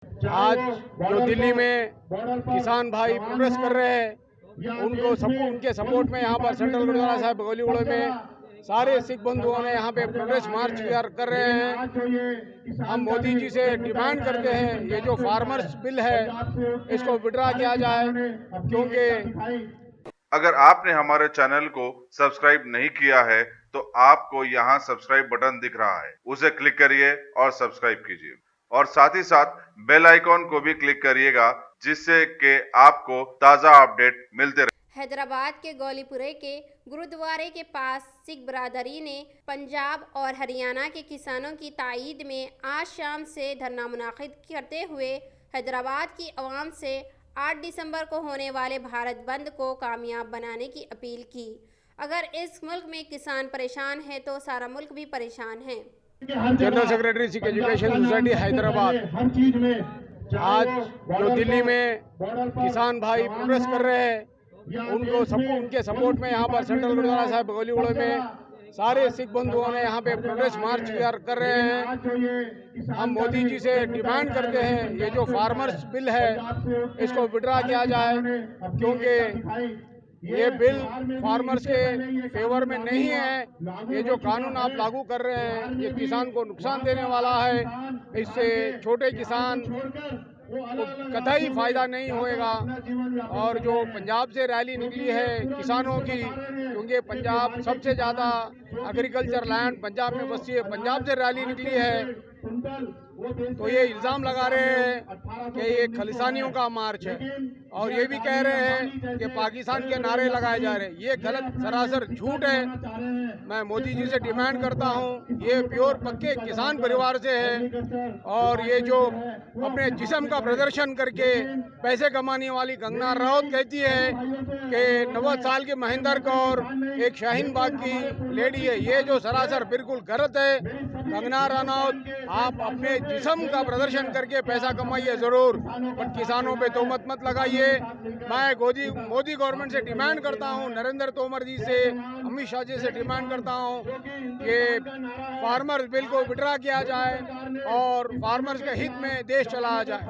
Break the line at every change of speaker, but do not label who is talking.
आज जो दिल्ली में किसान भाई प्रोटेस्ट कर रहे हैं, उनके सपोर्ट में यहाँ पर सेंट्रल गुरुद्वारा साहिब गोलीगुड़े में सारे सिख बंधुओं ने यहाँ पे प्रोटेस्ट मार्च कर रहे हैं। हम मोदी जी से डिमांड करते हैं ये जो फार्मर्स बिल है इसको विड्रा किया जाए, क्योंकि
अगर आपने हमारे चैनल को सब्सक्राइब नहीं किया है तो आपको यहाँ सब्सक्राइब बटन दिख रहा है, उसे क्लिक करिए और सब्सक्राइब कीजिए और साथ ही साथ बेल आइकॉन को भी क्लिक करिएगा, जिससे कि आपको ताज़ा अपडेट मिलते रहे।
हैदराबाद के गौलीपुरे के गुरुद्वारे के पास सिख बरादरी ने पंजाब और हरियाणा के किसानों की ताईद में आज शाम से धरना मुनाकिद करते हुए हैदराबाद की आवाम से 8 दिसंबर को होने वाले भारत बंद को कामयाब बनाने की अपील की। अगर इस मुल्क में किसान परेशान है तो सारा मुल्क भी परेशान है।
General secretary Sikh education society Hyderabad आज जो दिल्ली में किसान भाई प्रोटेस्ट कर रहे हैं, उनके सपोर्ट में यहाँ पर सेंट्रल गुरुद्वारा साहिब गोलीगुड़े में सारे सिख बंधुओं ने यहाँ पे प्रोटेस्ट मार्च कर रहे हैं। हम मोदी जी से डिमांड करते हैं ये जो फार्मर्स बिल है इसको विड्रा किया जाए, क्योंकि ये बिल फार्मर्स के फेवर में नहीं है। ये जो कानून आप लागू कर रहे हैं ये किसान को नुकसान देने वाला है। इससे छोटे किसान को कतई फायदा नहीं होएगा। और जो पंजाब से रैली निकली है किसानों की, क्योंकि पंजाब सबसे ज़्यादा एग्रीकल्चर लैंड पंजाब में बसी है, पंजाब से रैली निकली है, तो ये इल्ज़ाम लगा रहे हैं कि ये खालिस्तानियों का मार्च है और ये भी कह रहे हैं कि पाकिस्तान के नारे लगाए जा रहे हैं। ये गलत सरासर झूठ है। मैं मोदी जी से डिमांड करता हूँ, ये प्योर पक्के किसान परिवार से है और ये जो अपने जिस्म का प्रदर्शन करके पैसे कमाने वाली कंगना रनौत कहती है कि 90 साल की महेंद्र कौर एक शाहीन बाग की लेडी है, ये जो सरासर बिल्कुल गलत है। कंगना रनौत, आप अपने जिस्म का प्रदर्शन करके पैसा कमाइए ज़रूर, बट किसानों पे तोहमत मत लगाइए। मैं मोदी गवर्नमेंट से डिमांड करता हूँ, नरेंद्र तोमर जी से, अमित शाह जी से डिमांड करता हूँ कि फार्मर्स बिल को विड्रा किया जाए और फार्मर्स के हित में देश चलाया जाए।